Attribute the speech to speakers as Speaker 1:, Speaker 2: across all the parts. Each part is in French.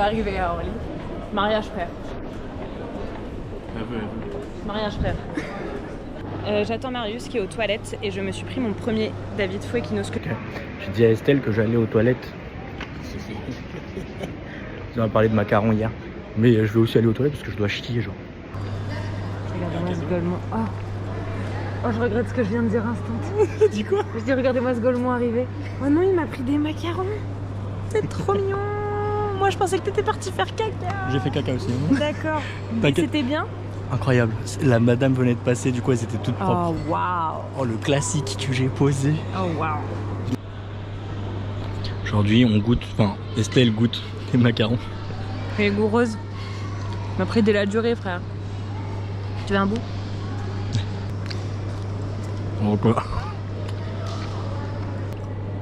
Speaker 1: arriver à Orly. Mariage frère. Mariage frère. J'attends Marius qui est aux toilettes et je me suis pris mon premier David Fouet Kinosco.
Speaker 2: Okay. J'ai dit à Estelle que j'allais aux toilettes. On a parlé de macarons hier. Mais je vais aussi aller aux toilettes parce que je dois chier genre.
Speaker 1: Regardez-moi ce golemon. Oh, je regrette ce que je viens de dire instant.
Speaker 2: Dis quoi?
Speaker 1: Je dis regardez-moi ce golemon arrivé. Oh non, il m'a pris des macarons. C'est trop mignon. Moi je pensais que t'étais parti faire caca.
Speaker 2: J'ai fait caca aussi.
Speaker 1: D'accord. C'était bien?
Speaker 2: Incroyable. La madame venait de passer, du coup elles étaient toutes propres.
Speaker 1: Oh waouh.
Speaker 2: Oh le classique que j'ai posé.
Speaker 1: Oh waouh.
Speaker 2: Aujourd'hui on goûte, enfin Estelle goûte des macarons.
Speaker 1: Elle est goureuse. M'a pris de la durée frère. Tu veux un bout?
Speaker 2: Bon quoi.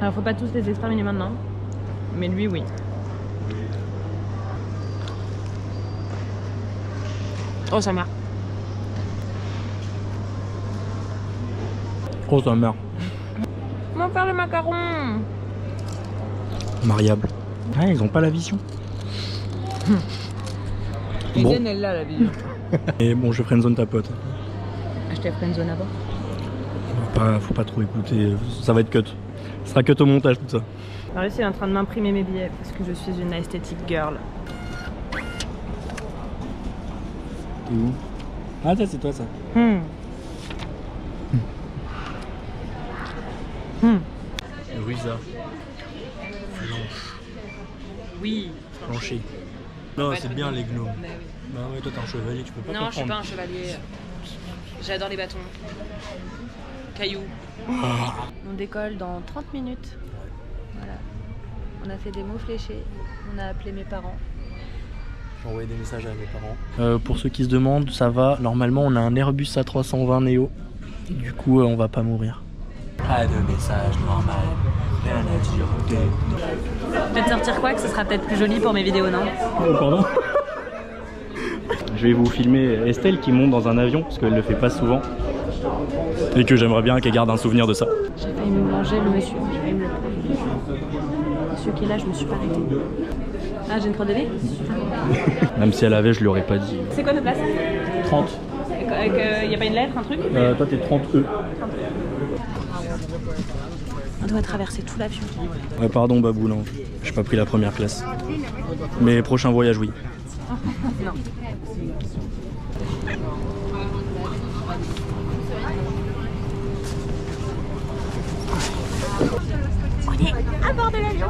Speaker 1: Alors faut pas tous les exterminer maintenant. Mais lui oui. Oh sa mère.
Speaker 2: Oh sa mère.
Speaker 1: Comment faire les macarons?
Speaker 2: Mariable. Ah ils ont pas la vision.
Speaker 1: Eden bon. Elle l'a la vision.
Speaker 2: Et bon je friendzone ta pote.
Speaker 1: Je t'ai friendzone avant.
Speaker 2: Faut pas trop écouter, ça va être cut. Ce sera cut au montage tout ça.
Speaker 1: Marius il est en train de m'imprimer mes billets parce que je suis une aesthetic girl.
Speaker 2: T'es où? Ah ça c'est toi ça. Ruisa. Blanche.
Speaker 1: Oui.
Speaker 2: Blanchée. Non c'est bien les gnomes.
Speaker 1: Bah oui.
Speaker 2: Bah ouais toi t'es un chevalier, tu peux pas
Speaker 1: Non
Speaker 2: comprendre.
Speaker 1: je suis pas un chevalier. J'adore les bâtons. Cailloux. On décolle dans 30 minutes. Voilà. On a fait des mots fléchés. On a appelé mes parents.
Speaker 2: J'ai envoyé des messages à mes parents. Pour ceux qui se demandent, ça va. Normalement, on a un Airbus A320 Neo. Du coup, on va pas mourir. Pas de message normal. Rien à dire.
Speaker 1: Peut-être sortir quoi que ce sera peut-être plus joli pour mes vidéos, non?
Speaker 2: Oh, pardon. Je vais vous filmer Estelle qui monte dans un avion parce qu'elle le fait pas souvent. Et que j'aimerais bien qu'elle garde un souvenir de ça.
Speaker 1: J'ai failli me manger le monsieur. J'ai failli me le prendre. Monsieur qui est là, je me suis pas arrêtée. Ah, j'ai une 3DD.
Speaker 2: Même si elle avait, je lui aurais pas dit.
Speaker 1: C'est quoi nos places?
Speaker 2: 30.
Speaker 1: Y a pas une lettre, un truc?
Speaker 2: Toi t'es 30 E.
Speaker 1: On doit traverser tout l'avion.
Speaker 2: Ouais, pardon Babou, non. J'ai pas pris la première classe. Mais prochain voyage, oui.
Speaker 1: Non. On est à bord de l'avion.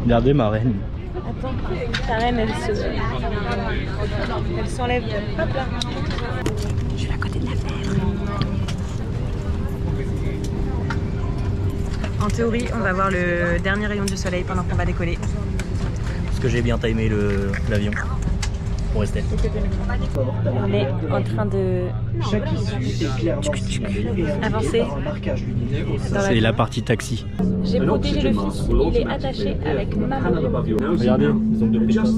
Speaker 2: Regardez ma reine.
Speaker 1: Attends, ta reine elle s'enlève. Hop là. Je suis à côté de la fenêtre. En théorie, on va voir le dernier rayon du soleil pendant qu'on va décoller.
Speaker 2: Parce que j'ai bien timé l'avion. Pour rester.
Speaker 1: On est en train de avancer.
Speaker 2: C'est la partie taxi.
Speaker 1: J'ai protégé le fils, il est attaché avec ma main.
Speaker 2: Regardez, ils ont deux pétasses.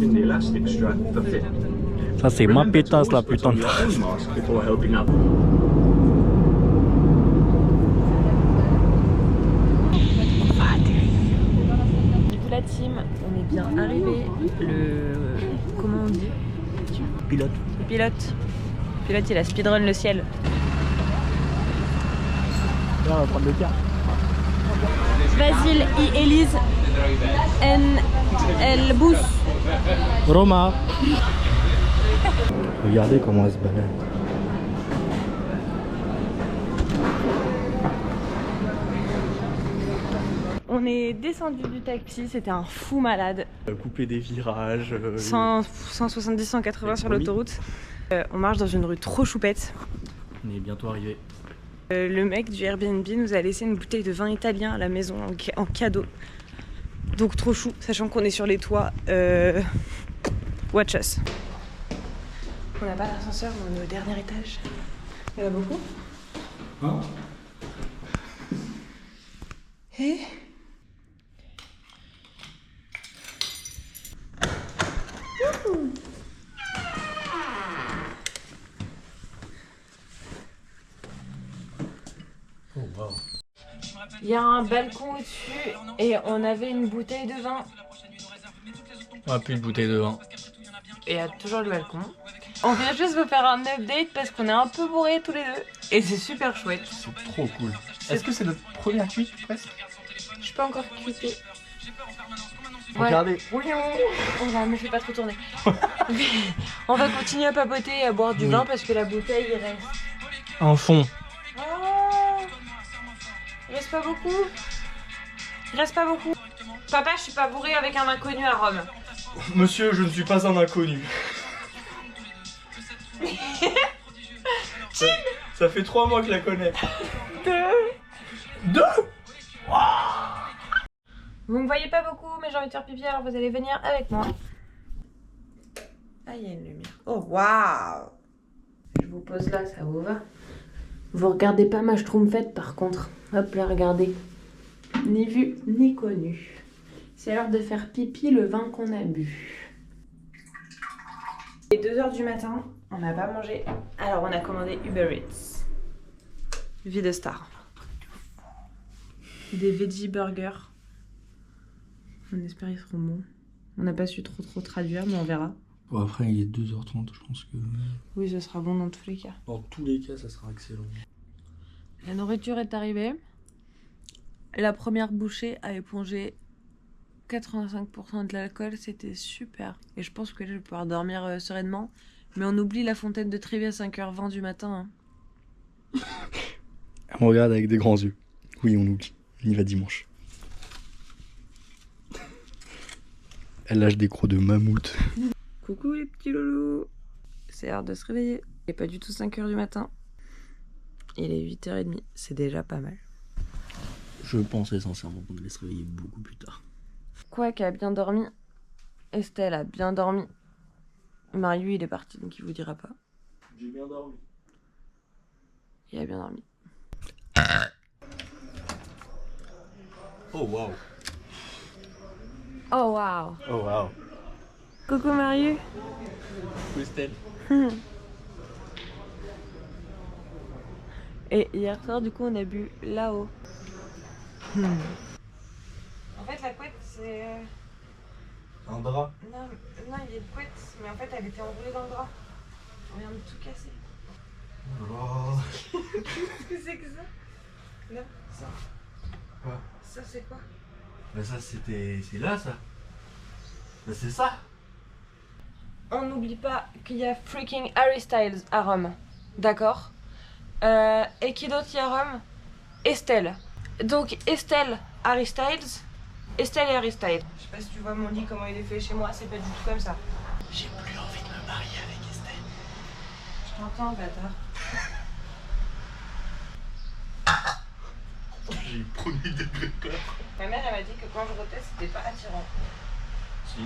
Speaker 2: Ça c'est ma pétasse la putain de phrase.
Speaker 1: Du coup la team, on est bien arrivé. Comment on dit?
Speaker 2: Pilote.
Speaker 1: Le pilote. Le pilote il a speedrun le ciel.
Speaker 2: Là on va prendre le car.
Speaker 1: Basile et Elise El Bous.
Speaker 2: Roma. Regardez comment elle se balade.
Speaker 1: On est descendu du taxi, c'était un fou malade.
Speaker 2: Couper des virages.
Speaker 1: 170, 180 sur l'autoroute. On marche dans une rue trop choupette.
Speaker 2: On est bientôt arrivé.
Speaker 1: Le mec du Airbnb nous a laissé une bouteille de vin italien à la maison en cadeau. Donc trop chou, sachant qu'on est sur les toits. Watch us. On n'a pas d'ascenseur, mais on est au dernier étage. Il y en a beaucoup?
Speaker 2: Hein?
Speaker 1: Et
Speaker 2: Oh wow.
Speaker 1: il y a un balcon au-dessus et on avait une bouteille de vin.
Speaker 2: Ah, plus de bouteille de vin.
Speaker 1: Et il y a toujours le balcon. On vient juste vous faire un update parce qu'on est un peu bourrés tous les deux. Et c'est super chouette.
Speaker 2: C'est trop cool. Est-ce que c'est notre première cuite presque?
Speaker 1: Je suis pas encore cuitée.
Speaker 2: Regardez.
Speaker 1: Oui, on va, me fait pas trop tourner. On va continuer à papoter et à boire du vin parce que la bouteille il reste.
Speaker 2: Un fond.
Speaker 1: Oh, il reste pas beaucoup. Il reste pas beaucoup. Papa, je suis pas bourrée avec un inconnu à Rome.
Speaker 2: Monsieur, je ne suis pas un inconnu. ça fait 3 mois que je la connais. 2.
Speaker 1: Vous me voyez pas beaucoup, mais j'ai envie de faire pipi, alors vous allez venir avec moi. Ah, il y a une lumière. Oh, waouh! Je vous pose là, ça vous va? Vous regardez pas ma schtroumpfette par contre. Hop là, regardez. Ni vu, ni connu. C'est l'heure de faire pipi le vin qu'on a bu. Il est 2h du matin, on n'a pas mangé. Alors on a commandé Uber Eats. Vie de star. Des veggie burgers. On espère qu'ils seront bons. On n'a pas su trop traduire, mais on verra.
Speaker 2: Bon, après, il est 2h30, je pense que...
Speaker 1: Oui, ce sera bon dans tous les cas.
Speaker 2: Dans tous les cas, ça sera excellent.
Speaker 1: La nourriture est arrivée. La première bouchée a épongé 85% de l'alcool, c'était super. Et je pense que là, je vais pouvoir dormir sereinement. Mais on oublie la fontaine de Trévi à 5h20 du matin. Hein.
Speaker 2: Elle me regarde avec des grands yeux. Oui, on oublie. On y va dimanche. Elle lâche des crocs de mammouth.
Speaker 1: Coucou les petits loulous. C'est l'heure de se réveiller. Il n'est pas du tout 5h du matin. Il est 8h30. C'est déjà pas mal.
Speaker 2: Je pensais sincèrement qu'on allait se réveiller beaucoup plus tard.
Speaker 1: Quack a bien dormi. Estelle a bien dormi. Marius, il est parti, donc il vous dira pas.
Speaker 2: J'ai bien dormi.
Speaker 1: Il a bien dormi.
Speaker 2: Oh waouh.
Speaker 1: Oh waouh.
Speaker 2: Oh waouh.
Speaker 1: Coucou Marius.
Speaker 2: Coucou Estelle.
Speaker 1: Et hier soir, du coup, on a bu là-haut. En fait, la couette, c'est...
Speaker 2: Un drap.
Speaker 1: Non, il y a une couette, mais en fait, elle était enroulée dans le drap. On vient de tout casser.
Speaker 2: Oh.
Speaker 1: Qu'est-ce que c'est que ça? Là, ça.
Speaker 2: Quoi?
Speaker 1: Ça, c'est quoi?
Speaker 2: Bah ça, c'était... C'est là, ça. Bah c'est ça.
Speaker 1: On n'oublie pas qu'il y a freaking Harry Styles à Rome. D'accord? Et qui d'autre il y a à Rome? Estelle. Donc Estelle, Harry Styles. Estelle et Harry Styles. Je sais pas si tu vois mon lit, comment il est fait chez moi, c'est pas du tout comme ça.
Speaker 2: J'ai plus envie de me marier avec Estelle.
Speaker 1: Je t'entends, bâtard.
Speaker 2: J'ai le premier degré de peur.
Speaker 1: Ma mère, elle m'a dit que quand je rotais, c'était pas attirant.
Speaker 2: Si.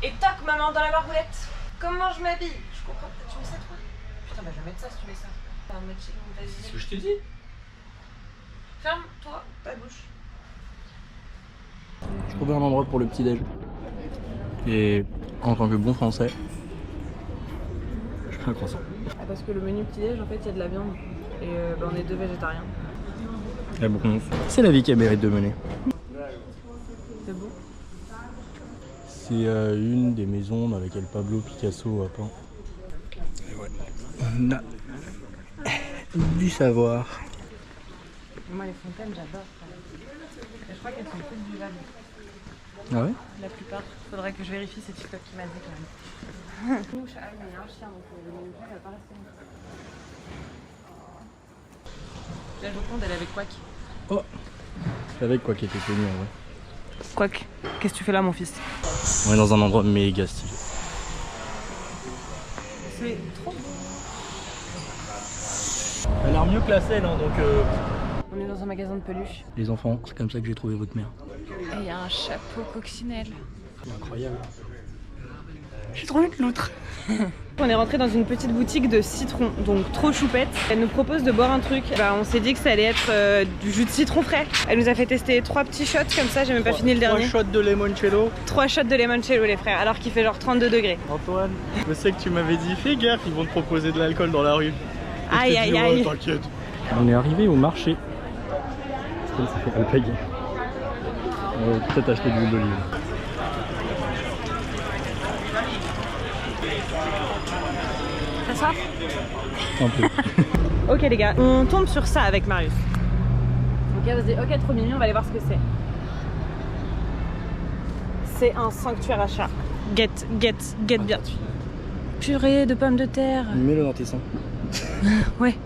Speaker 1: Et toc, maman, dans la margoulette. Comment je m'habille? Je comprends pas. Tu mets ça, toi? Putain, bah je vais mettre ça si tu mets ça. Un matching, vas-y.
Speaker 2: C'est ce que je t'ai dit.
Speaker 1: Ferme-toi ta bouche.
Speaker 2: Je trouvais un endroit pour le petit-déj. Et en tant que bon français, je fais un croissant.
Speaker 1: Ah, parce que le menu petit-déj, en fait, il y a de la viande. Et bah, on est 2 végétariens.
Speaker 2: Et bon, c'est la vie qui mérite de mener.
Speaker 1: C'est beau.
Speaker 2: C'est une des maisons dans lesquelles Pablo Picasso a peint. Et ouais. On a du savoir.
Speaker 1: Moi, les fontaines, j'adore. Je crois qu'elles sont toutes buvables.
Speaker 2: Ah ouais?
Speaker 1: La plupart. Faudrait que je vérifie, c'est TikTok qui m'a dit quand même. Ah, mais il y a un chien, donc le même truc, elle va pas rester longtemps. La Joconde, elle est avec Quack.
Speaker 2: Oh! Je savais quoi qui était connu en vrai.
Speaker 1: Quack, qu'est-ce que tu fais là, mon fils?
Speaker 2: On est dans un endroit méga stylé.
Speaker 1: C'est trop beau.
Speaker 2: Elle a l'air mieux que la scène, hein, donc...
Speaker 1: On est dans un magasin de peluches.
Speaker 2: Les enfants, c'est comme ça que j'ai trouvé votre mère.
Speaker 1: Et il y a un chapeau coccinelle.
Speaker 2: C'est incroyable. J'ai trop envie de l'outre.
Speaker 1: On est rentré dans une petite boutique de citron, donc trop choupette. Elle nous propose de boire un truc. Bah, on s'est dit que ça allait être du jus de citron frais. Elle nous a fait tester 3 petits shots comme ça, j'ai même pas fini le dernier.
Speaker 2: 3 shots de limoncello.
Speaker 1: 3 shots de limoncello les frères, alors qu'il fait genre 32 degrés.
Speaker 2: Antoine, je sais que tu m'avais dit, fais gaffe, ils vont te proposer de l'alcool dans la rue.
Speaker 1: Aïe aïe aïe.
Speaker 2: T'inquiète. On est arrivé au marché. Ça fait alpaguer. On va peut-être acheter de l'huile d'olive.
Speaker 1: Ça sort?
Speaker 2: Un peu.
Speaker 1: Ok les gars, on tombe sur ça avec Marius. Ok, on se dit ok trop mignon, on va aller voir ce que c'est. C'est un sanctuaire à chat. Get bien. Purée de pommes de terre.
Speaker 2: Mets-le dans tes seins.
Speaker 1: Ouais.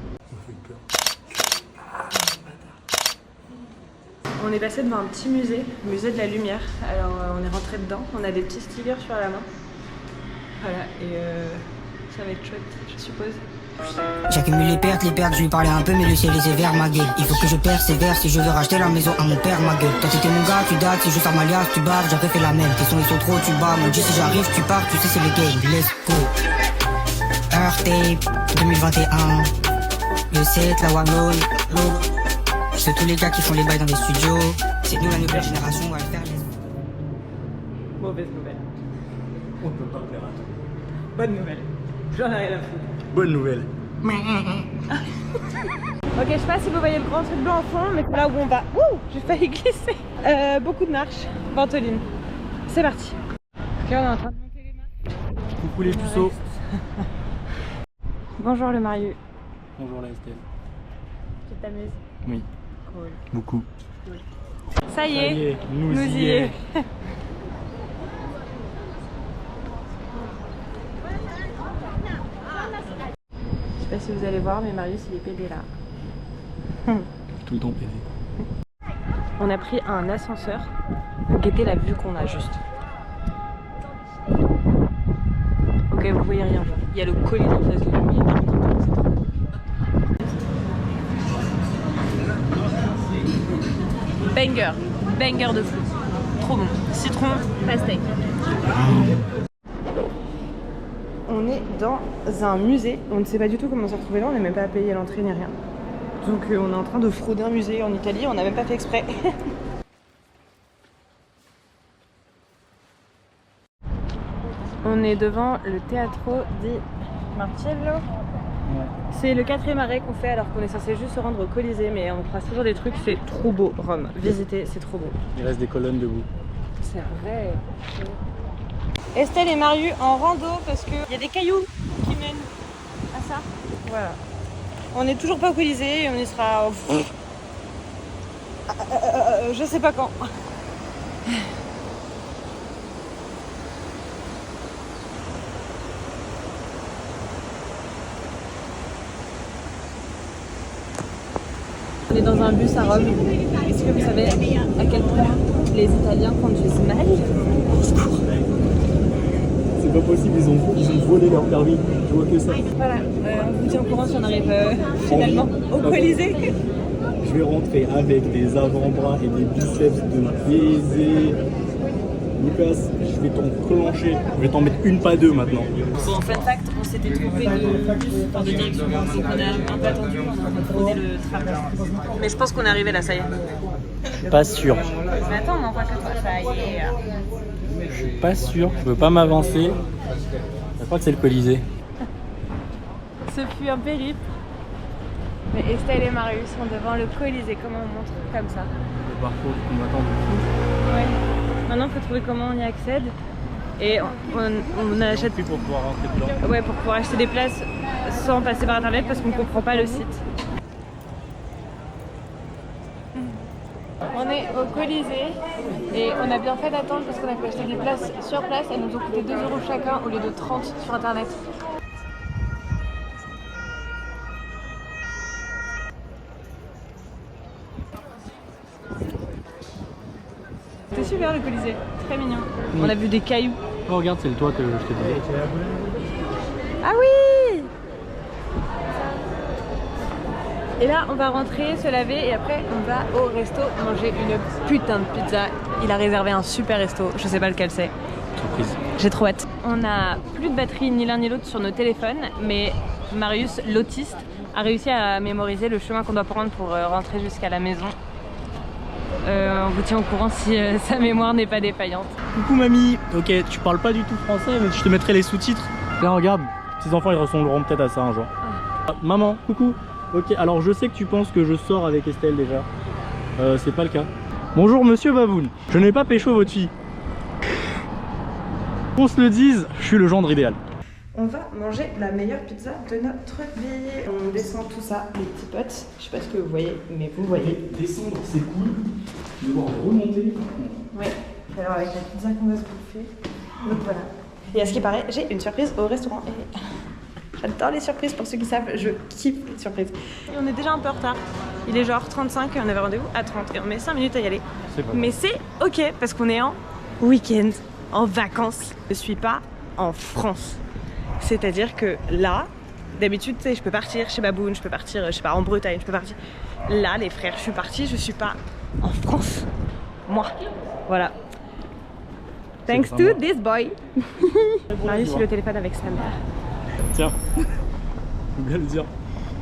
Speaker 1: On est passé devant un petit musée de la lumière. Alors on est rentré dedans, on a des petits stickers sur la main. Voilà, et ça va être chouette, je suppose.
Speaker 3: J'accumule les pertes, je lui parlais un peu mais le ciel est sévère ma gueule. Il faut que je persévère si je veux racheter la maison à mon père ma gueule. Toi t'étais mon gars, tu dates, c'est juste à ma liasse, tu baves, j'avais fait la même. Tes sons ils sont trop, tu bats, mon dieu si j'arrive, tu pars, tu sais c'est le game. Let's go. Earth Tape 2021. Le 7, la Wanon, c'est tous les gars qui font les bails dans les studios. C'est nous la nouvelle génération, on va le faire.
Speaker 1: Mauvaise nouvelle.
Speaker 2: On peut pas plaire à tout.
Speaker 1: Bonne nouvelle. J'en ai rien à foutre.
Speaker 2: Bonne nouvelle.
Speaker 1: Ok, je sais pas si vous voyez le grand truc blanc au fond, mais c'est là où on va. Ouh, j'ai failli glisser. Beaucoup de marches, ventoline. C'est parti. Ok, on est en train de monter les marches.
Speaker 2: Coucou les puceaux.
Speaker 1: Bonjour le Marius.
Speaker 2: Bonjour la Estelle.
Speaker 1: Tu t'amuses?
Speaker 2: Oui.
Speaker 1: Cool.
Speaker 2: Beaucoup.
Speaker 1: Cool. Ça y est,
Speaker 2: nous
Speaker 1: y est. Je sais pas si vous allez voir, mais Marius il est pédé là.
Speaker 2: Tout le temps pédé.
Speaker 1: On a pris un ascenseur. Guettez la vue qu'on a juste. Ok, vous voyez rien. Il y a le colis en face de nous. Il y a rien d'autre, c'est trop beau. Banger de fou. Trop bon. Citron, pastèque. On est dans un musée. On ne sait pas du tout comment s'est retrouvé là. On n'est même pas payé l'entrée ni rien. Donc on est en train de frauder un musée en Italie. On n'a même pas fait exprès. On est devant le Teatro di Marcello.
Speaker 2: Ouais.
Speaker 1: C'est le 4e arrêt qu'on fait alors qu'on est censé juste se rendre au Colisée, mais on croise toujours des trucs. C'est trop beau, Rome. Visitez, c'est trop beau.
Speaker 2: Il reste des colonnes debout.
Speaker 1: C'est vrai. Estelle et Marius en rando parce qu'il y a des cailloux qui mènent à ça. Voilà. On n'est toujours pas au Colisée et on y sera. Je sais pas quand. On est dans un bus à Rome. Est-ce que vous savez à quel point les Italiens conduisent mal?
Speaker 2: C'est pas possible, ils ont volé leur permis. Je vois que ça.
Speaker 1: Voilà, on vous tient au courant si on arrive finalement au Colisée.
Speaker 2: Je vais rentrer avec des avant-bras et des biceps de baiser. Lucas, je vais t'en clencher. Je vais t'en mettre une, pas deux maintenant.
Speaker 1: Bon, fun fact, on s'était trompé de direction, donc on a un peu attendu, on est en train de frauder le tram. Mais je pense qu'on est arrivé là, ça y est.
Speaker 2: Pas sûr.
Speaker 1: Mais attends, on en voit que toi, ça y est.
Speaker 2: Je suis pas sûr. Je veux pas m'avancer. Je crois que c'est le Colisée.
Speaker 1: Ce fut un périple. Mais Estelle et Marius sont devant le Colisée. Comment on montre comme ça?
Speaker 2: Le parcours qu'on attend.
Speaker 1: Ouais. Maintenant, il faut trouver comment on y accède. Et on achète
Speaker 2: pour pouvoir rentrer dedans.
Speaker 1: Ouais, pour pouvoir acheter des places sans passer par internet parce qu'on ne comprend pas le site. On est au Colisée et on a bien fait d'attendre parce qu'on a pu acheter des places sur place. Elles nous ont coûté 2 € chacun au lieu de 30 sur internet. C'était super le Colisée, très mignon. On a vu des cailloux.
Speaker 2: Oh, regarde, c'est le toit que je te disais.
Speaker 1: Ah oui! Et là, on va rentrer, se laver et après, on va au resto manger une putain de pizza. Il a réservé un super resto, je sais pas lequel c'est.
Speaker 2: Surprise.
Speaker 1: J'ai trop hâte. On a plus de batterie ni l'un ni l'autre sur nos téléphones, mais Marius, l'autiste, a réussi à mémoriser le chemin qu'on doit prendre pour rentrer jusqu'à la maison. On vous tient au courant si sa mémoire n'est pas défaillante.
Speaker 2: Coucou mamie. Ok, tu parles pas du tout français, mais je te mettrai les sous-titres. Là, regarde, petits enfants, ils ressembleront peut-être à ça un jour. Ah, maman, coucou. Ok, alors je sais que tu penses que je sors avec Estelle déjà. C'est pas le cas. Bonjour monsieur Baboun, je n'ai pas pécho votre fille. Qu'on se le dise, je suis le gendre idéal.
Speaker 1: On va manger la meilleure pizza de notre vie. On descend tout ça, les petits potes. Je sais pas ce que vous voyez, mais vous voyez.
Speaker 2: Descendre, c'est cool. Devoir remonter.
Speaker 1: Ouais. Alors avec la pizza qu'on va se bouffer. Donc voilà. Et à ce qui paraît, j'ai une surprise au restaurant. Et j'adore les surprises, pour ceux qui savent, je kiffe les surprises. Et on est déjà un peu en retard. Il est genre 35 et on avait rendez-vous à 30 et on met 5 minutes à y aller. Mais c'est ok parce qu'on est en week-end, en vacances. Je suis pas en France. C'est-à-dire que là, d'habitude, tu sais, je peux partir chez Baboune, je peux partir, je sais pas, en Bretagne, je peux partir. Là, les frères, je suis partie, je suis pas en France. Moi. Voilà. Thanks to this boy. Marius, il est au téléphone avec sa mère.
Speaker 2: Tiens, faut bien le dire.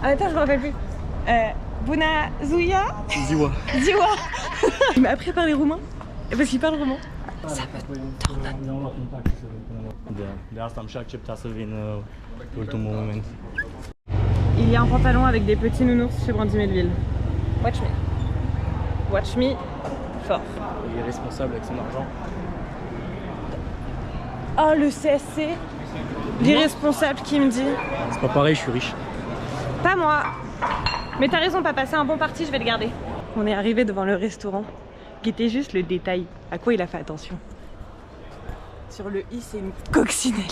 Speaker 1: Ah, attends, je me rappelle plus. Buna Zouya
Speaker 2: Ziwa.
Speaker 1: Ziwa. Il m'a appris à parler roumain. Parce qu'il parle roumain. Ça me tordonne.
Speaker 2: De asta am și acceptat să vin ultimul moment.
Speaker 1: Il y a un pantalon avec des petits nounours chez Brandy Melville. Watch me. Watch me fort.
Speaker 2: Il est responsable avec son argent.
Speaker 1: Oh, le CSC. L'irresponsable qui me dit.
Speaker 2: C'est pas pareil, je suis riche.
Speaker 1: Pas moi. Mais t'as raison, papa, c'est un bon parti, je vais le garder. On est arrivé devant le restaurant. Guettez juste le détail. À quoi il a fait attention. Sur le i, c'est une coccinelle.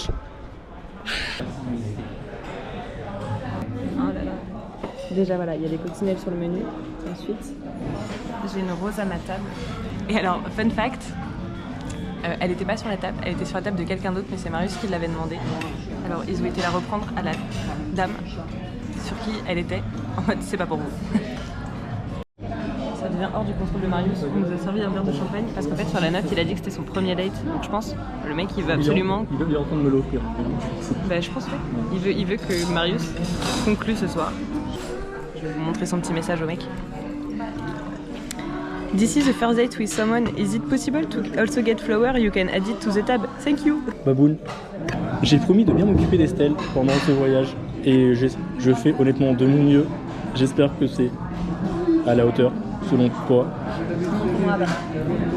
Speaker 1: Oh là là. Déjà voilà, il y a des coccinelles sur le menu. Ensuite, j'ai une rose à ma table. Et alors, fun fact, elle n'était pas sur la table, elle était sur la table de quelqu'un d'autre, mais c'est Marius qui l'avait demandé. Alors ils ont été la reprendre à la dame sur qui elle était, en mode c'est pas pour vous. Ça devient hors du contrôle de Marius. On nous a servi un verre de champagne parce qu'en fait sur la note il a dit que c'était son premier date. Donc je pense le mec il veut absolument.
Speaker 2: Il est en train de me l'offrir.
Speaker 1: Bah je pense ouais. Il veut que Marius conclue ce soir. Je vais vous montrer son petit message au mec. This is the first date with someone. Is it possible to also get flower? You can add it to the tab. Thank you.
Speaker 2: Baboune, j'ai promis de bien m'occuper d'Estelle pendant ce voyage et je fais honnêtement de mon mieux. J'espère que c'est à la hauteur, selon toi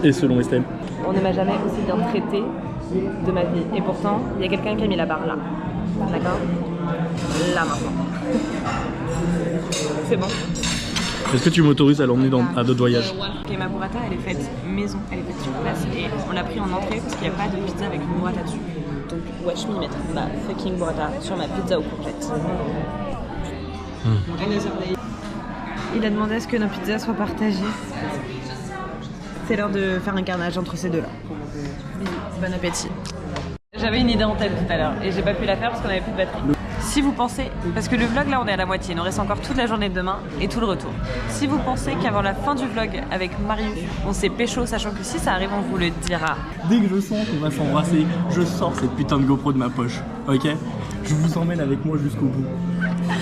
Speaker 2: et selon Estelle.
Speaker 1: On ne m'a jamais aussi bien traité de ma vie. Et pourtant, il y a quelqu'un qui a mis la barre là. D'accord? Là maintenant. C'est bon.
Speaker 2: Est-ce que tu m'autorises à l'emmener à d'autres voyages?
Speaker 1: Ok, ma burrata elle est faite maison, elle est faite sur place et on l'a pris en entrée parce qu'il n'y a pas de pizza avec une burrata dessus. Donc watch me mettre ma fucking burrata sur ma pizza aux courgettes. Il a demandé à ce que nos pizzas soient partagées. C'est l'heure de faire un carnage entre ces deux là. Bisous, bon appétit. J'avais une idée en tête tout à l'heure et j'ai pas pu la faire parce qu'on avait plus de batterie. Si vous pensez, parce que le vlog là on est à la moitié, il nous reste encore toute la journée de demain et tout le retour. Si vous pensez qu'avant la fin du vlog avec Marius, on s'est pécho, sachant que si ça arrive on vous le dira.
Speaker 2: Dès que je sens qu'on va s'embrasser, je sors cette putain de GoPro de ma poche, ok? Je vous emmène avec moi jusqu'au bout.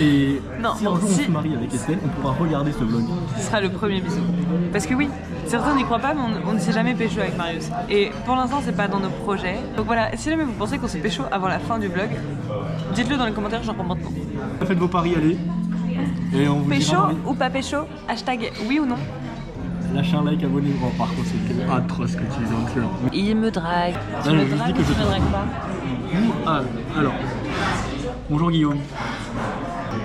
Speaker 2: Et
Speaker 1: non,
Speaker 2: si un jour on se marie avec Estelle, on pourra regarder ce vlog.
Speaker 1: Ce sera le premier bisou. Parce que oui, certains n'y croient pas, mais on ne s'est jamais pécho avec Marius. Et pour l'instant, c'est pas dans nos projets. Donc voilà, si jamais vous pensez qu'on s'est pécho avant la fin du vlog, dites-le dans les commentaires, j'en prends maintenant.
Speaker 2: Faites vos paris, allez. Et on vous
Speaker 1: pécho
Speaker 2: dira
Speaker 1: ou pas pécho? Hashtag oui ou non?
Speaker 2: Lâchez un like, abonnez-vous. Par contre, c'est atroce ce que tu dis, donc
Speaker 1: il me drague. Tu
Speaker 2: non,
Speaker 1: me
Speaker 2: je
Speaker 1: dragues
Speaker 2: dis que
Speaker 1: ou tu
Speaker 2: je
Speaker 1: me dragues pas?
Speaker 2: Alors, bonjour Guillaume.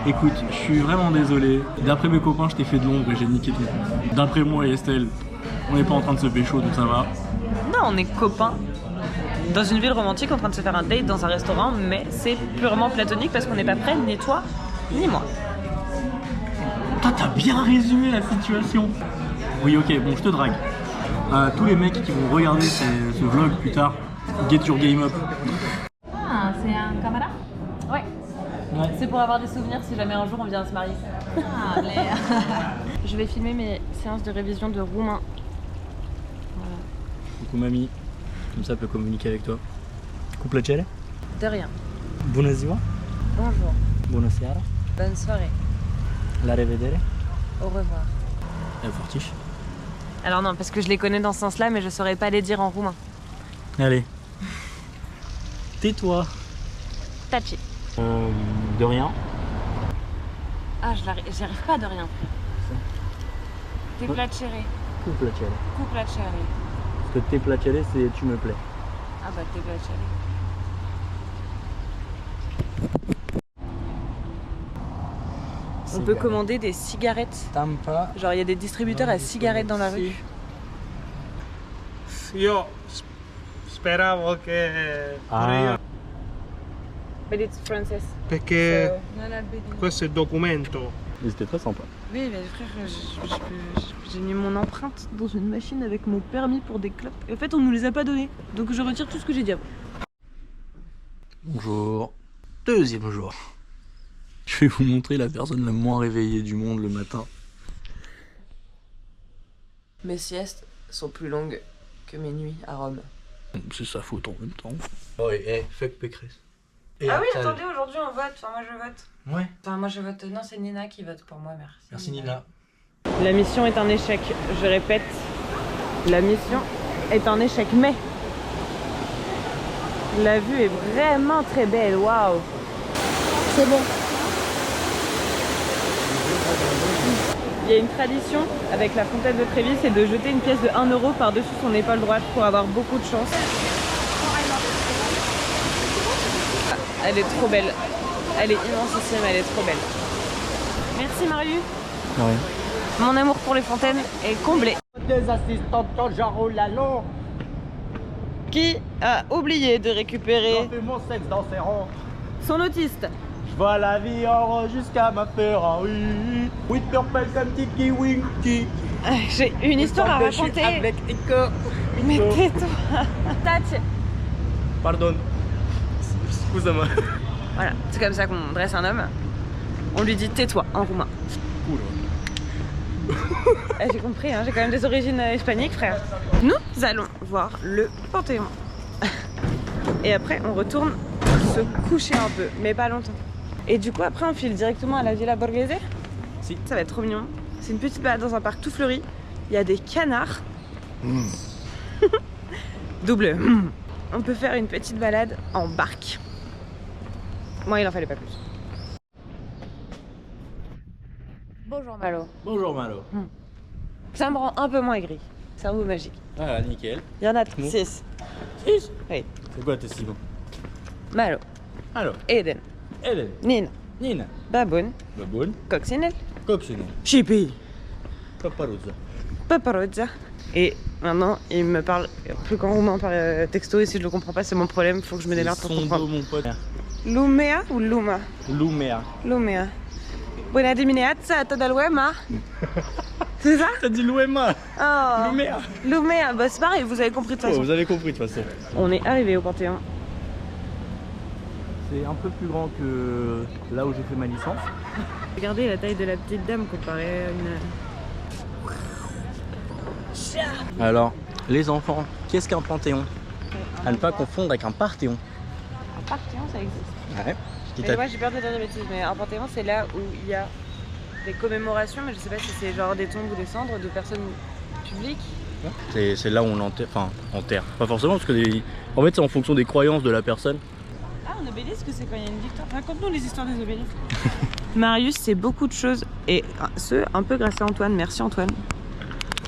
Speaker 2: Écoute, je suis vraiment désolé. D'après mes copains, je t'ai fait de l'ombre et j'ai niqué tout. D'après moi et Estelle, on n'est pas en train de se pécho, donc ça va.
Speaker 1: Non, on est copains. Dans une ville romantique, en train de se faire un date dans un restaurant, mais c'est purement platonique parce qu'on n'est pas prêts, ni toi, ni moi.
Speaker 2: Toi, t'as bien résumé la situation. Oui, ok, bon, je te drague. Tous les mecs qui vont regarder ce vlog plus tard, get your game up.
Speaker 1: Ah, c'est un camarade? Ouais. C'est pour avoir des souvenirs si jamais un jour on vient à se marier. Ah, je vais filmer mes séances de révision de roumain. Voilà.
Speaker 2: Coucou mamie, comme ça elle peut communiquer avec toi. Coupe la tchèle?
Speaker 1: De rien.
Speaker 2: Bună ziua.
Speaker 1: Bonjour.
Speaker 2: Bună seara.
Speaker 1: Bonne soirée.
Speaker 2: La revedere.
Speaker 1: Au revoir.
Speaker 2: Fortiche.
Speaker 1: Alors non, parce que je les connais dans ce sens-là, mais je saurais pas les dire en roumain.
Speaker 2: Allez. Tais-toi.
Speaker 1: Tachi.
Speaker 2: De rien.
Speaker 1: Ah, j'y arrive pas de rien. Te placere.
Speaker 2: Coupe la tchèle.
Speaker 1: Coupe la chere.
Speaker 2: Parce que te placere, c'est tu me plais.
Speaker 1: Ah bah te placere. On peut commander des cigarettes.
Speaker 2: Tampa.
Speaker 1: Genre il y a des distributeurs à cigarettes dans la rue.
Speaker 4: Io speravo che pure io,
Speaker 1: But it's Frances.
Speaker 4: perché
Speaker 1: Non albedino.
Speaker 4: questo è il documento.
Speaker 2: Mais c'était très sympa.
Speaker 1: Oui, mais frère, j'ai mis mon empreinte dans une machine avec mon permis pour des clopes. Et en fait, on nous les a pas donnés. Donc je retire tout ce que j'ai dit avant.
Speaker 2: Bonjour. Deuxième jour. Je vais vous montrer la personne la moins réveillée du monde le matin.
Speaker 1: Mes siestes sont plus longues que mes nuits à Rome.
Speaker 2: C'est sa faute en même temps. Oh et fuck Pécresse. Et
Speaker 1: Ah oui,
Speaker 2: Attal.
Speaker 1: attendez, aujourd'hui on vote. Enfin, moi je vote.
Speaker 2: Ouais.
Speaker 1: Enfin, moi je vote. Non, c'est Nina qui vote pour moi, merci.
Speaker 2: Merci Nina.
Speaker 1: La mission est un échec. Je répète, la mission est un échec. Mais la vue est vraiment très belle. Waouh. C'est bon. Il y a une tradition avec la fontaine de Trévi, c'est de jeter une pièce de 1 € par-dessus son épaule droite pour avoir beaucoup de chance. Elle est trop belle. Elle est immensissime, elle est trop belle. Merci Marius.
Speaker 2: Ouais.
Speaker 1: Mon amour pour les fontaines est comblé.
Speaker 5: Des assistantes quand j'enroule la long.
Speaker 1: Qui a oublié de récupérer
Speaker 5: Fais mon sexe dans ses ronds.
Speaker 1: son autiste?
Speaker 5: Je vois la vie en rose jusqu'à ma Ferrari. Oui, purple comme Tiki Winky.
Speaker 1: J'ai une histoire à raconter. Mais tais-toi. Tati.
Speaker 2: Pardon. Excuse-moi.
Speaker 1: Voilà, c'est comme ça qu'on dresse un homme. On lui dit tais-toi en roumain. J'ai compris, hein, j'ai quand même des origines hispaniques, frère. Nous allons voir le Panthéon. Et après, on retourne se coucher un peu, mais pas longtemps. Et du coup, après, on file directement à la Villa Borghese.
Speaker 2: Si.
Speaker 1: Ça va être trop mignon. C'est une petite balade dans un parc tout fleuri. Il y a des canards. Double. On peut faire une petite balade en barque. Moi, il en fallait pas plus. Bonjour Malo.
Speaker 2: Bonjour Malo.
Speaker 1: Ça me rend un peu moins aigri. C'est un mot magique.
Speaker 2: Ah nickel.
Speaker 1: Il y en a
Speaker 2: Bon.
Speaker 1: 6.
Speaker 2: 6.
Speaker 1: Oui.
Speaker 2: C'est quoi tes 6 mots?
Speaker 1: Malo,
Speaker 2: Alors,
Speaker 1: Eden,
Speaker 2: Hélène,
Speaker 1: Nina,
Speaker 2: Nina,
Speaker 1: Baboune,
Speaker 2: Baboune,
Speaker 1: Coccinelle,
Speaker 2: Coccinelle,
Speaker 1: Chippy,
Speaker 2: Paparuzza.
Speaker 1: Paparozza. Et maintenant, il me parle plus qu'en roumain par texto. Et si je le comprends pas, c'est mon problème. Faut que je me démerde pour
Speaker 2: Son dos,
Speaker 1: comprendre.
Speaker 2: mon pote.
Speaker 1: Lumea ou Luma?
Speaker 2: Lumea.
Speaker 1: Lumea. Buona dimineața, toda luema. C'est ça?
Speaker 2: T'as dit Luema.
Speaker 1: Oh.
Speaker 2: Lumea.
Speaker 1: Lumea. Bah c'est pareil, vous avez compris de toute
Speaker 2: Oh,
Speaker 1: façon.
Speaker 2: vous avez compris de toute façon.
Speaker 1: On est arrivé au Panthéon.
Speaker 2: C'est un peu plus grand que là où j'ai fait ma licence.
Speaker 1: Regardez la taille de la petite dame comparée à une...
Speaker 2: Alors, les enfants, qu'est-ce qu'un panthéon? À ne pas confondre avec un parthéon.
Speaker 1: Un Panthéon, ça existe.
Speaker 2: Ouais.
Speaker 1: Mais moi j'ai peur de dire des bêtises, mais un Panthéon c'est là où il y a des commémorations, mais je sais pas si c'est genre des tombes ou des cendres de personnes publiques.
Speaker 2: C'est là où on enterre, enfin enterre. Pas forcément parce que en fait c'est en fonction des croyances de la personne.
Speaker 1: Ah, un obélisque c'est quand il y a une victoire. Raconte-nous les histoires des obélisques. Marius c'est beaucoup de choses, et ce un peu grâce à Antoine. Merci Antoine.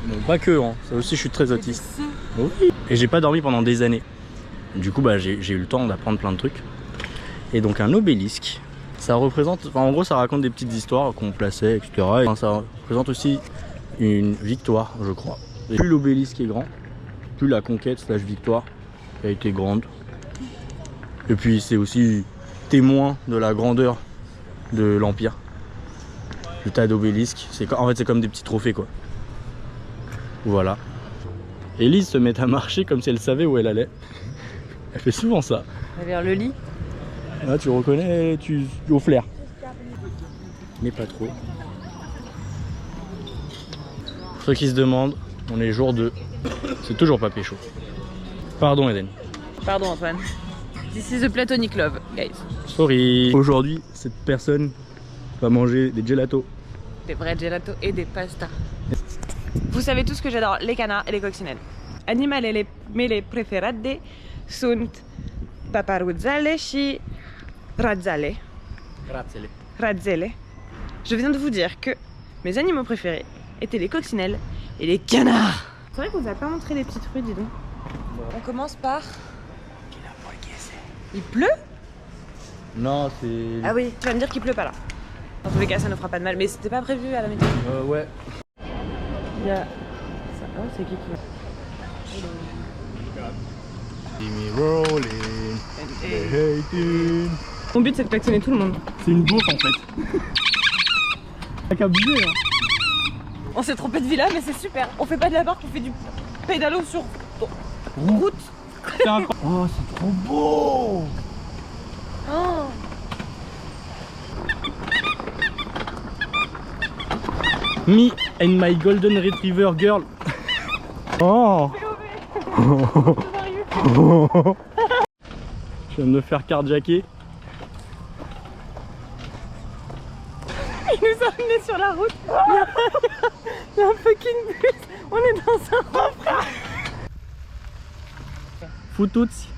Speaker 2: Bon, pas que, hein. Ça aussi je suis très autiste. Oui. Et j'ai pas dormi pendant des années. Du coup bah j'ai eu le temps d'apprendre plein de trucs. Et donc un obélisque, ça représente, enfin en gros ça raconte des petites histoires qu'on plaçait, etc. Et ça représente aussi une victoire, je crois. Et plus l'obélisque est grand, plus la conquête / victoire a été grande. Et puis c'est aussi témoin de la grandeur de l'Empire. Le tas d'obélisques, en fait c'est comme des petits trophées quoi. Voilà. Élise se met à marcher comme si elle savait où elle allait. Elle fait souvent ça.
Speaker 1: Vers le lit.
Speaker 2: Là tu reconnais, au flair. Mais pas trop. Pour ceux qui se demandent, on est jour 2. C'est toujours pas pécho. Pardon Eden.
Speaker 1: Pardon Antoine. This is a platonic love, guys.
Speaker 2: Sorry. Aujourd'hui, cette personne va manger des gelatos.
Speaker 1: Des vrais gelatos et des pastas. Vous savez tous que j'adore les canards et les coccinelles. Animalele mele preferate sunt paparuzzale și razzale. Razzele. Je viens de vous dire que mes animaux préférés étaient les coccinelles et les canards. C'est vrai qu'on vous a pas montré les petites fruits, dis donc. On commence par... Il pleut?
Speaker 2: Non, c'est...
Speaker 1: Ah oui, tu vas me dire qu'il pleut pas là. Dans tous les cas, ça ne fera pas de mal, mais c'était pas prévu à la météo.
Speaker 2: Ouais.
Speaker 1: Il y a... Oh, c'est qui Mon but c'est de klaxonner tout le monde.
Speaker 2: C'est une bouffe en fait. T'as qu'à bouger hein.
Speaker 1: On s'est trompé de villa mais c'est super. On fait pas de la barque, on fait du pédalo sur route.
Speaker 2: C'est incroyable. Oh c'est trop beau.
Speaker 1: Oh.
Speaker 2: Me and my golden retriever girl. Oh. Je viens de me faire carjacker.
Speaker 1: Il nous a emmenés sur la route. Il y a un fucking bus. On est dans un refrain.
Speaker 2: Fututsi.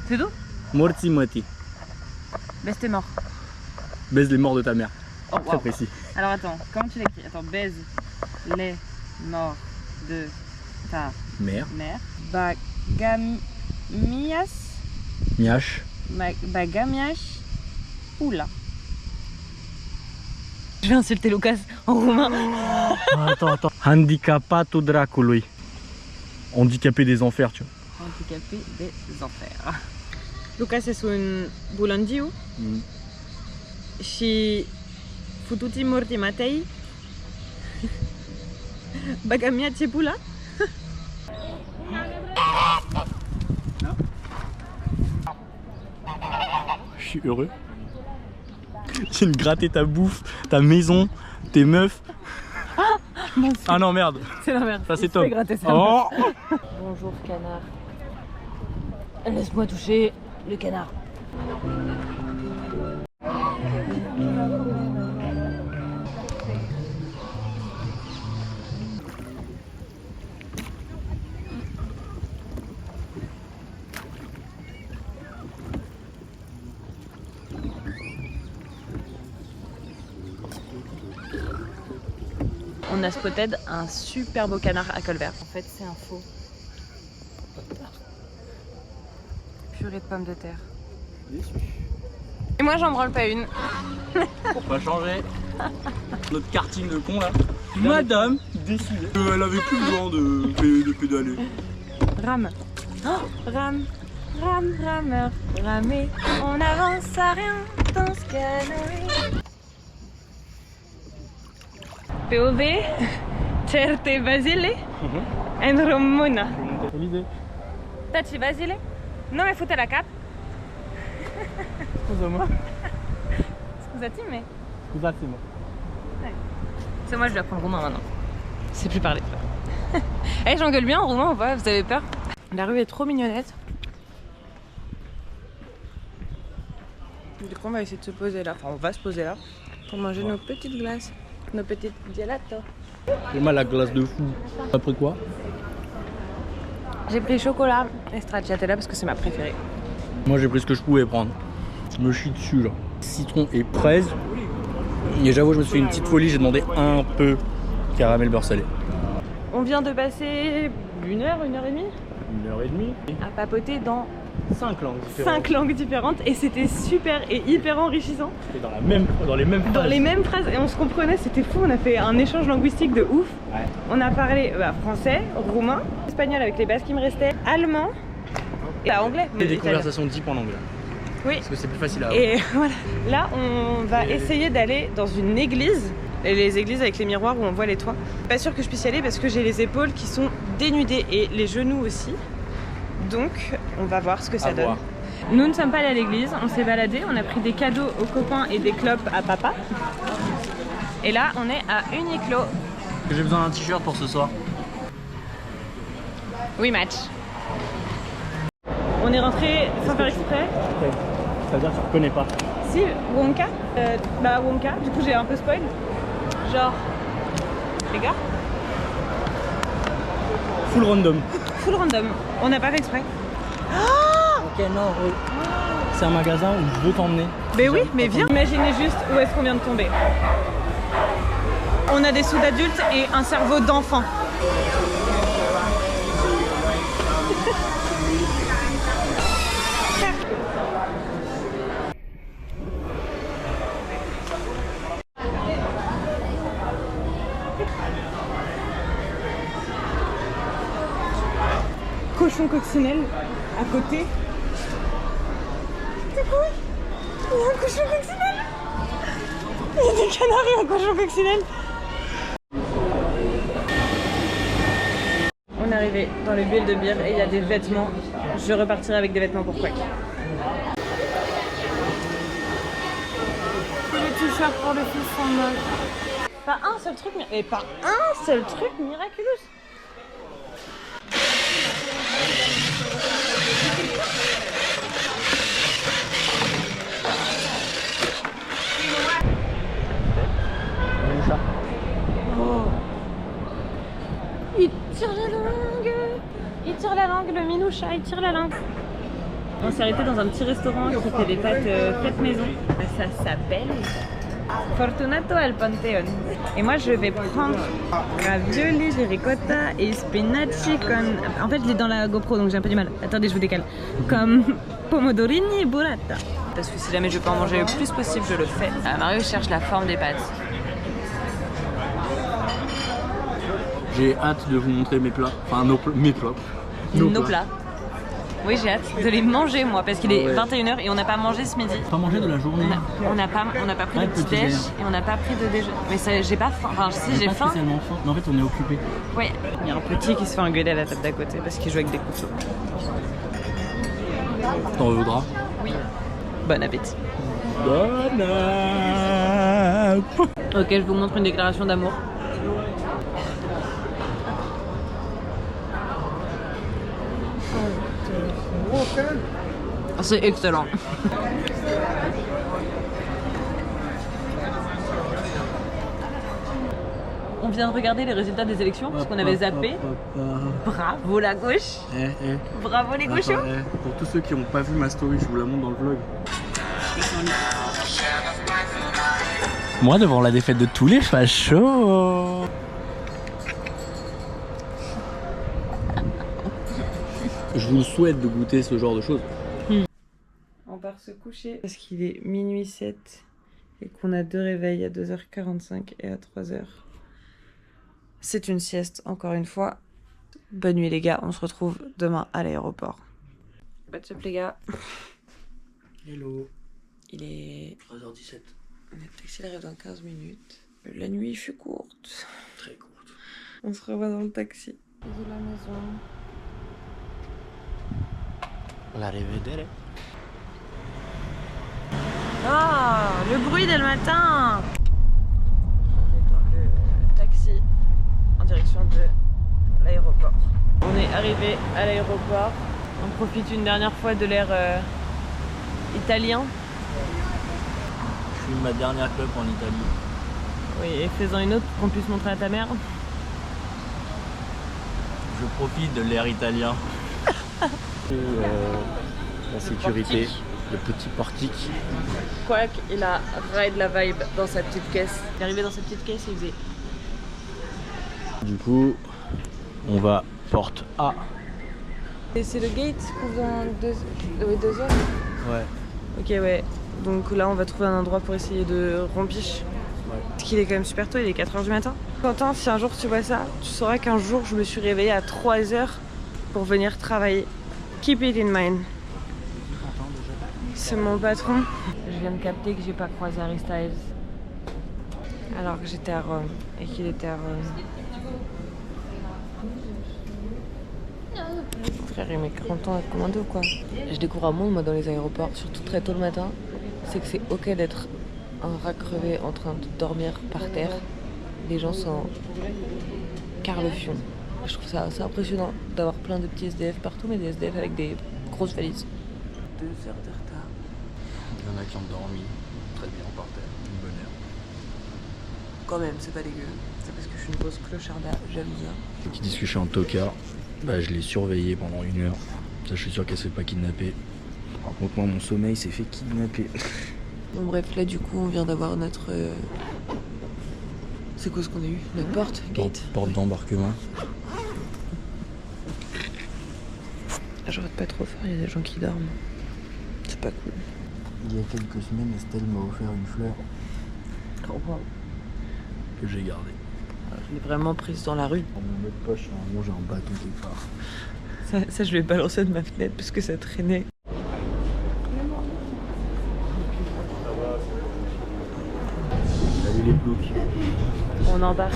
Speaker 1: C'est tout?
Speaker 2: Morti moti.
Speaker 1: Baise t'es mort.
Speaker 2: Baise les morts de ta mère.
Speaker 1: Oh,
Speaker 2: Très précis.
Speaker 1: Alors attends, comment tu l'écris? Attends, baise les morts de ta
Speaker 2: Mère.
Speaker 1: mère. Bagamias.
Speaker 2: Miache.
Speaker 1: Bagamias. Oula. Je vais insulter Lucas en roumain.
Speaker 2: Attends. Handicapato Dracului. Handicapé des enfers, tu vois.
Speaker 1: Handicapé des enfers. Lucas es un bulandiu. Și fututi morti Matei. Bagamia Tchepula.
Speaker 2: Je suis heureux. Tu viens de gratter ta bouffe, ta maison, tes meufs. Ah non merde.
Speaker 1: C'est la merde.
Speaker 2: Ça c'est top.
Speaker 1: Oh. Bonjour canard. Laisse-moi toucher le canard. On a spotted un super beau canard à col vert. En fait, c'est un faux. Purée de pommes de terre.
Speaker 2: Déçu.
Speaker 1: Et moi, j'en branle pas une.
Speaker 2: Pour pas changer. Notre karting de con là. Madame décidée. Elle avait plus besoin de pédaler.
Speaker 1: Rame. Oh, rame, rameur, ramer. On avance à rien dans ce canoë. POV, certe Basile, en Romona.
Speaker 2: L'idée.
Speaker 1: Taci Basile? Non mais foutez la cape.
Speaker 2: Scusa-moi.
Speaker 1: Scusati mais...
Speaker 2: Scusatimo.
Speaker 1: C'est moi je vais apprendre roumain maintenant. C'est plus parler. Eh j'engueule bien en roumain ou pas? Vous avez peur? La rue est trop mignonnette. Du coup on va essayer de se poser là, enfin on va se poser là pour manger nos petites glaces, nos petites gelato.
Speaker 2: J'ai mal à la glace de fou. Après quoi?
Speaker 1: J'ai pris chocolat et stracciatella parce que c'est ma préférée.
Speaker 2: Moi j'ai pris ce que je pouvais prendre. Je me chie dessus là. Citron et fraise. Et j'avoue je me suis fait une petite folie, j'ai demandé un peu caramel beurre salé.
Speaker 1: On vient de passer une heure et demie
Speaker 2: 1h30.
Speaker 1: à papoter dans
Speaker 2: 5 langues différentes.
Speaker 1: 5 langues différentes et c'était super et hyper enrichissant.
Speaker 2: Et dans les mêmes phrases.
Speaker 1: Dans les mêmes phrases et on se comprenait, c'était fou, on a fait un échange linguistique de ouf.
Speaker 2: Ouais.
Speaker 1: On a parlé français, roumain, espagnol avec les bases qui me restaient, allemand et anglais.
Speaker 2: Et des conversations deep en anglais.
Speaker 1: Oui.
Speaker 2: Parce que c'est plus facile à avoir.
Speaker 1: Et voilà. Là, on va essayer d'aller dans une église. Et les églises avec les miroirs où on voit les toits. Pas sûr que je puisse y aller parce que j'ai les épaules qui sont dénudées et les genoux aussi. Donc, on va voir ce que ça donne.
Speaker 2: Voir.
Speaker 1: Nous ne sommes pas allés à l'église, on s'est baladé, on a pris des cadeaux aux copains et des clopes à papa. Et là, on est à Uniqlo.
Speaker 2: J'ai besoin d'un t-shirt pour ce soir.
Speaker 1: Oui, match. On est rentré sans faire exprès.
Speaker 2: Ça veut dire que tu reconnais pas.
Speaker 1: Si, Wonka. Wonka, du coup j'ai un peu spoil. Genre, les gars,
Speaker 2: Full random.
Speaker 1: full random. On n'a pas fait exprès.
Speaker 2: Ok, non, oui. C'est un magasin où je veux t'emmener.
Speaker 1: Mais oui, mais viens. Imaginez juste où est-ce qu'on vient de tomber. On a des sous d'adultes et un cerveau d'enfant. cochon coccinelle à côté. C'est quoi? Il y a un cochon coccinelle. Il y a des canards et un cochon coccinelle. On est arrivé dans le bulle de bière et il y a des vêtements. Je repartirai avec des vêtements pour Quack. Les t-shirts pour le fils sont moches. Pas un seul truc, et pas un seul truc miraculous. Oh. Il tire la langue. Il tire la langue, le minoucha, il tire la langue. On s'est arrêté dans un petit restaurant qui fait des pâtes faites maison. Ça s'appelle Fortunato al Pantheon. Et moi je vais prendre ravioli di ricotta et spinaci con... En fait je l'ai dans la GoPro donc j'ai un peu du mal. Attendez, je vous décale. Comme pomodorini et burrata. Parce que si jamais je peux en manger le plus possible, je le fais. Mario cherche la forme des pâtes.
Speaker 2: J'ai hâte de vous montrer mes plats. Enfin, mes plats.
Speaker 1: Nos plats. Oui, j'ai hâte de les manger moi parce qu'il est 21h et on n'a pas mangé ce midi.
Speaker 2: Pas manger de la journée.
Speaker 1: On n'a pas pris de petit déj et on n'a pas pris de déjeuner. Mais ça, j'ai pas faim. Enfin, si j'ai faim.
Speaker 2: Spécialement faim. Mais en fait, on est occupé.
Speaker 1: Ouais. Il y a un petit qui se fait engueuler à la table d'à côté parce qu'il joue avec des couteaux.
Speaker 2: T'en voudras?
Speaker 1: Oui. Bon appétit.
Speaker 2: Bon
Speaker 1: Ok, je vous montre une déclaration d'amour. C'est excellent. On vient de regarder les résultats des élections parce qu'on avait zappé. Bravo la gauche. Bravo les gauchos.
Speaker 2: Pour tous ceux qui n'ont pas vu ma story, je vous la montre dans le vlog. Moi devant la défaite de tous les fachos. Je vous souhaite de goûter ce genre de choses.
Speaker 1: On part se coucher parce qu'il est minuit 7 et qu'on a 2 réveils à 2h45 et à 3h. C'est une sieste encore une fois. Bonne nuit les gars, on se retrouve demain à l'aéroport. What's up les gars?
Speaker 2: Hello.
Speaker 1: Il est
Speaker 2: 3h17.
Speaker 1: Notre taxi arrive dans 15 minutes. La nuit fut courte.
Speaker 2: Très courte.
Speaker 1: On se revoit dans le taxi. De la maison.
Speaker 2: Arrivederci.
Speaker 1: Ah, le bruit dès le matin. On est dans le taxi en direction de l'aéroport. On est arrivé à l'aéroport. On profite une dernière fois de l'air italien.
Speaker 2: Je suis ma dernière club en Italie.
Speaker 1: Oui, et faisant une autre pour qu'on puisse montrer à ta mère.
Speaker 2: Je profite de l'air italien. La sécurité, le petit portique.
Speaker 1: Quack, il a ride la vibe dans sa petite caisse. Il est arrivé dans sa petite caisse et il faisait...
Speaker 2: Du coup, on va porte A.
Speaker 1: Et c'est le gate qu'on vient 2 heures.
Speaker 2: Ouais.
Speaker 1: Ok, ouais. Donc là, on va trouver un endroit pour essayer de rompiche.
Speaker 2: Ouais.
Speaker 1: Parce qu'il est quand même super tôt, il est 4h du matin. Quentin, si un jour tu vois ça, tu sauras qu'un jour, je me suis réveillée à 3h pour venir travailler. Keep it in mind. C'est mon patron. Je viens de capter que j'ai pas croisé Harry Styles. Alors que j'étais à Rome et qu'il était à Rome. Frère, il met 40 ans à commander ou quoi? Je découvre un monde moi dans les aéroports, surtout très tôt le matin. C'est que c'est ok d'être un rat crevé en train de dormir par terre. Les gens sont car le fion. Je trouve ça assez impressionnant d'avoir plein de petits SDF partout, mais des SDF avec des grosses valises. 2 heures de retard.
Speaker 2: Il y en a qui ont dormi très bien par terre, une bonne heure.
Speaker 1: Quand même, c'est pas dégueu. C'est parce que je suis une grosse clocharda, j'aime bien.
Speaker 2: Qui disent que je suis un tocard. Bah, je l'ai surveillée pendant 1 heure. Ça, je suis sûr qu'elle se fait pas kidnapper. Par contre, moi, mon sommeil s'est fait kidnapper.
Speaker 1: Bon, bref, là, du coup, on vient d'avoir notre. C'est quoi ce qu'on a eu? Notre porte, gate.
Speaker 2: Porte d'embarquement.
Speaker 1: Je rate pas trop fort, il y a des gens qui dorment. C'est pas cool.
Speaker 2: Il y a quelques semaines, Estelle m'a offert une fleur que j'ai gardée.
Speaker 1: Je l'ai vraiment prise dans la rue.
Speaker 2: Dans mon autre poche, normalement, j'ai un bâton quelque part.
Speaker 1: Ça, je l'ai balancé de ma fenêtre parce que ça traînait.
Speaker 2: Salut les ploucs.
Speaker 1: On embarque.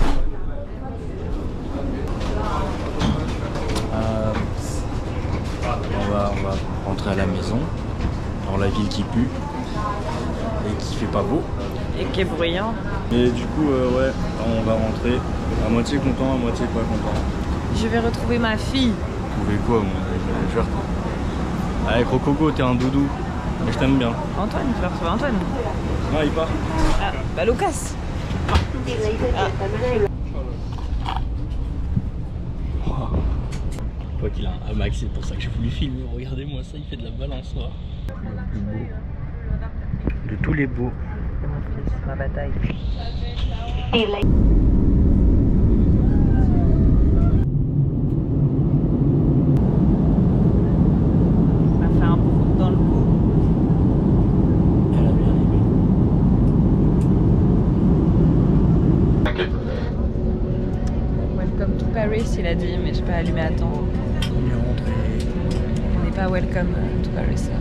Speaker 2: On va rentrer à la maison, dans la ville qui pue et qui fait pas beau.
Speaker 1: Et qui est bruyant.
Speaker 2: Et du coup, ouais, on va rentrer à moitié content, à moitié pas content.
Speaker 1: Je vais retrouver ma fille.
Speaker 2: Vous voulez quoi, moi? Je vais retrouver. Avec Rococo, t'es un doudou. Mais je t'aime bien.
Speaker 1: Antoine, tu vas retrouver Antoine.
Speaker 2: Non, il part.
Speaker 1: Ah, bah Lucas.
Speaker 2: Quoi qu'il a un hamac, c'est pour ça que j'ai voulu filmer. Regardez-moi ça, il fait de la balançoire. Le plus beau de tous les beaux.
Speaker 1: Mon fils, ma bataille. On m'a fait un prout dans le cou.
Speaker 2: Elle a bien aimé.
Speaker 1: Welcome to Paris, il a dit, mais j'ai pas allumé à temps.
Speaker 2: On est rentré.
Speaker 1: On n'est pas welcome to Paris là.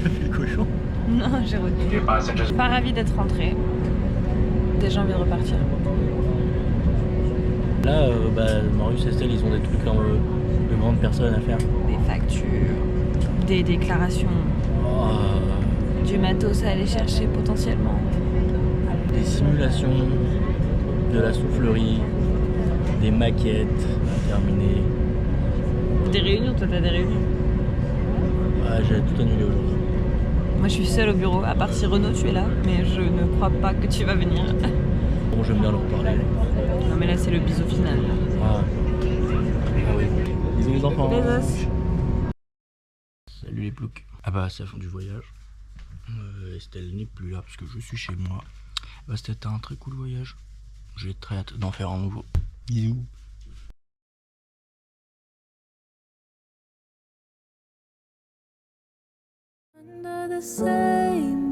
Speaker 2: T'as fait le cochon?
Speaker 1: Non, j'ai retenu. Pas ravie d'être rentrée. Déjà envie de repartir.
Speaker 2: Là, Marius et Estelle, ils ont des trucs de grandes personnes à faire.
Speaker 1: Des factures, des déclarations,
Speaker 2: Oh,
Speaker 1: du matos à aller chercher potentiellement.
Speaker 2: des simulations, de la soufflerie, des maquettes à terminer.
Speaker 1: Des réunions, toi t'as des réunions.
Speaker 2: Ah, j'ai tout annulé aujourd'hui.
Speaker 1: Moi je suis seule au bureau, à part si Renaud tu es là, mais je ne crois pas que tu vas venir.
Speaker 2: Bon, j'aime bien leur parler.
Speaker 1: Non mais là c'est le bisou final.
Speaker 2: Ah. Ah oui. Bisous les enfants.
Speaker 1: Bisous.
Speaker 2: Salut les ploucs. Ah bah c'est la fin du voyage. Estelle n'est plus là parce que je suis chez moi. Bah, c'était un très cool voyage. J'ai très hâte d'en faire un nouveau. Bisous.
Speaker 6: Under the same